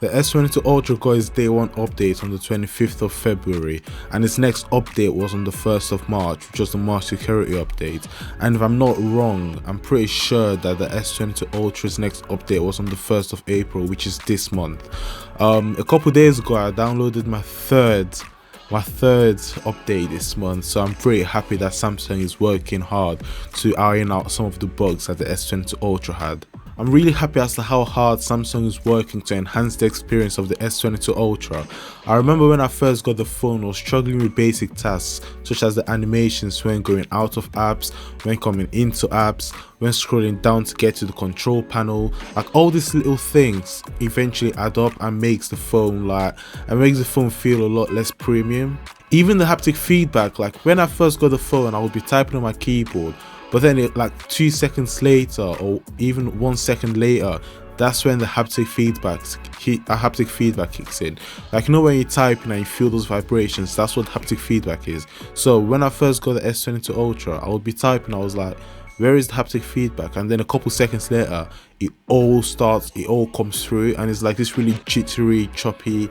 The S22 Ultra got its day 1 update on the 25th of February, and its next update was on the 1st of March, which was the March security update. And if I'm not wrong, I'm pretty sure that the S22 Ultra's next update was on the 1st of April, which is this month. A couple days ago, I downloaded my third update this month, so I'm pretty happy that Samsung is working hard to iron out some of the bugs that the S22 Ultra had. I'm really happy as to how hard Samsung is working to enhance the experience of the S22 Ultra. I remember when I first got the phone, I was struggling with basic tasks such as the animations when going out of apps, when coming into apps, when scrolling down to get to the control panel. Like, all these little things eventually add up and makes the phone feel a lot less premium. Even the haptic feedback, like when I first got the phone, I would be typing on my keyboard, but then like 2 seconds later or even 1 second later, that's when the haptic feedback kicks in. Like, you know, when you type and you feel those vibrations, that's what haptic feedback is. So when I first got the S22 Ultra, I would be typing, I was like, where is the haptic feedback? And then a couple seconds later, it all comes through, and it's like this really jittery, choppy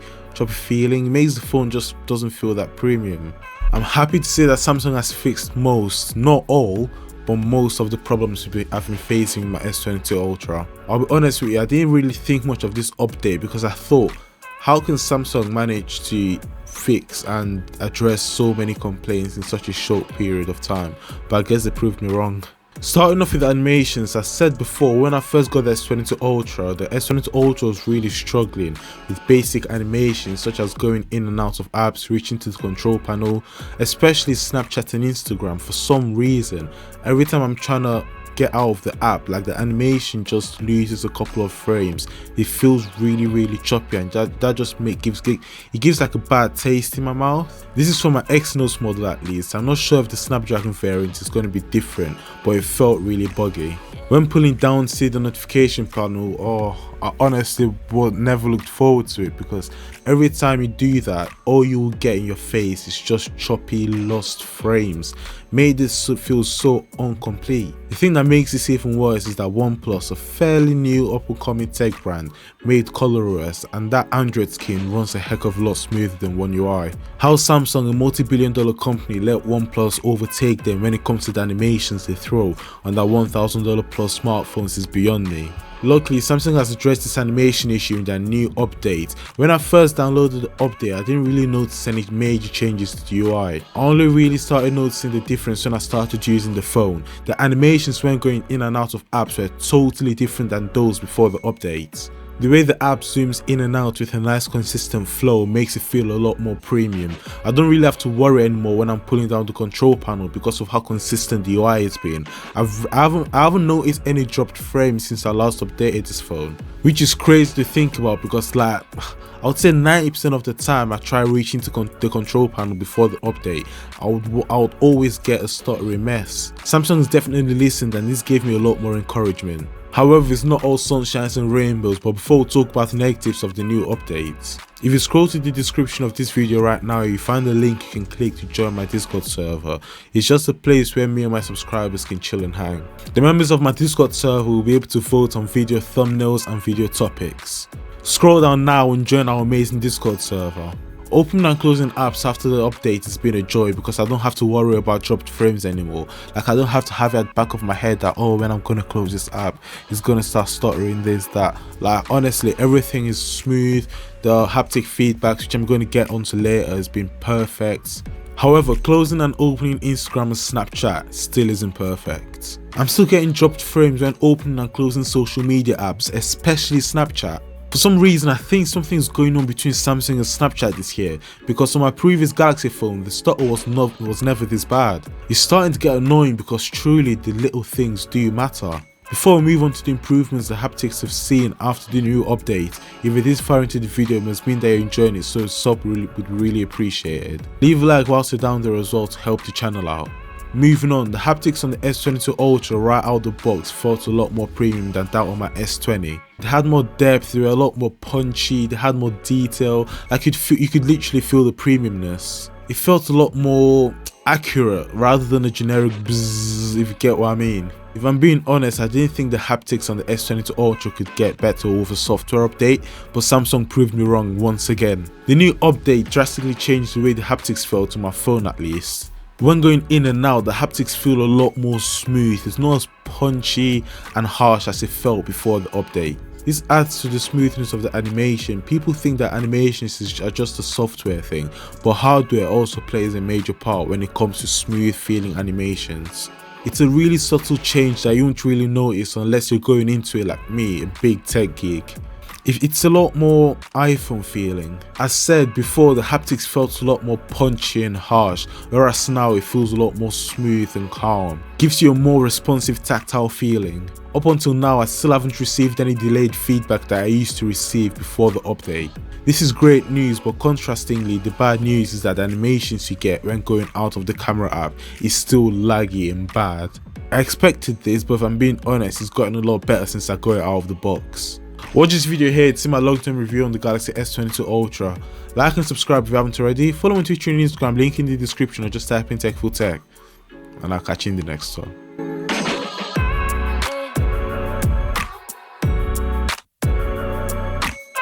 feeling. It makes the phone just doesn't feel that premium. I'm happy to say that Samsung has fixed most, not all, but most of the problems I've been facing with my S22 Ultra. I'll be honest with you, I didn't really think much of this update because I thought, how can Samsung manage to fix and address so many complaints in such a short period of time? But I guess they proved me wrong. Starting off with the animations, as said before, when I first got the S22 Ultra, the S22 Ultra was really struggling with basic animations such as going in and out of apps, reaching to the control panel, especially Snapchat and Instagram. For some reason, every time I'm trying to get out of the app, like, the animation just loses a couple of frames. It feels really choppy, and that just gives like a bad taste in my mouth. This is for my Exynos model at least. I'm not sure if the Snapdragon variant is going to be different, but it felt really buggy. When pulling down to see the notification panel, I honestly would never looked forward to it, because every time you do that, all you will get in your face is just choppy, lost frames. Made this feel so incomplete. The thing that makes this even worse is that OnePlus, a fairly new up-and-coming tech brand, made ColorOS, and that Android skin runs a heck of a lot smoother than One UI. How Samsung, a multi-billion-dollar company, let OnePlus overtake them when it comes to the animations they throw on that $1,000 plus smartphones is beyond me. Luckily, Samsung has addressed this animation issue in their new update. When I first downloaded the update, I didn't really notice any major changes to the UI. I only really started noticing the difference when I started using the phone. The animations when going in and out of apps were totally different than those before the update. The way the app zooms in and out with a nice consistent flow makes it feel a lot more premium. I don't really have to worry anymore when I'm pulling down the control panel because of how consistent the UI has been. I haven't noticed any dropped frames since I last updated this phone, which is crazy to think about, because like, I would say 90% of the time I try reaching to the control panel before the update, I would always get a stuttery mess. Samsung's definitely listened, and this gave me a lot more encouragement. However, it's not all sunshines and rainbows, but before we talk about the negatives of the new updates, if you scroll to the description of this video right now, you find a link you can click to join my Discord server. It's just a place where me and my subscribers can chill and hang. The members of my Discord server will be able to vote on video thumbnails and video topics. Scroll down now and join our amazing Discord server. Opening and closing apps after the update has been a joy, because I don't have to worry about dropped frames anymore. Like, I don't have to have it at the back of my head that, oh, when I'm gonna close this app, it's gonna start stuttering, this, that. Like, honestly, everything is smooth. The haptic feedback, which I'm going to get onto later, has been perfect. However, closing and opening Instagram and Snapchat still isn't perfect. I'm still getting dropped frames when opening and closing social media apps, especially Snapchat. For some reason, I think something's going on between Samsung and Snapchat this year, because on my previous Galaxy phone, the stutter was never this bad. It's starting to get annoying, because truly the little things do matter. Before we move on to the improvements the haptics have seen after the new update, if you're this far into the video, it must mean that you're enjoying it, so a sub would be really appreciated. Leave a like whilst you're down there as well to help the channel out. Moving on, the haptics on the S22 Ultra right out the box felt a lot more premium than that on my S20. They had more depth, they were a lot more punchy, they had more detail, like you could literally feel the premiumness. It felt a lot more accurate rather than a generic bzzz, if you get what I mean. If I'm being honest, I didn't think the haptics on the S22 Ultra could get better with a software update, but Samsung proved me wrong once again. The new update drastically changed the way the haptics felt on my phone at least. When going in and out, the haptics feel a lot more smooth. It's not as punchy and harsh as it felt before the update. This adds to the smoothness of the animation. People think that animations are just a software thing, but hardware also plays a major part when it comes to smooth feeling animations. It's a really subtle change that you won't really notice unless you're going into it like me, a big tech geek. It's a lot more iPhone feeling. As said before, the haptics felt a lot more punchy and harsh, whereas now it feels a lot more smooth and calm. Gives you a more responsive tactile feeling. Up until now, I still haven't received any delayed feedback that I used to receive before the update. This is great news, but contrastingly, the bad news is that the animations you get when going out of the camera app is still laggy and bad. I expected this, but if I'm being honest, it's gotten a lot better since I got it out of the box. Watch this video here to see my long-term review on the Galaxy S22 Ultra. Like and subscribe if you haven't already. Follow me on Twitter and Instagram, link in the description, or just type in Tech4Tech. And I'll catch you in the next one.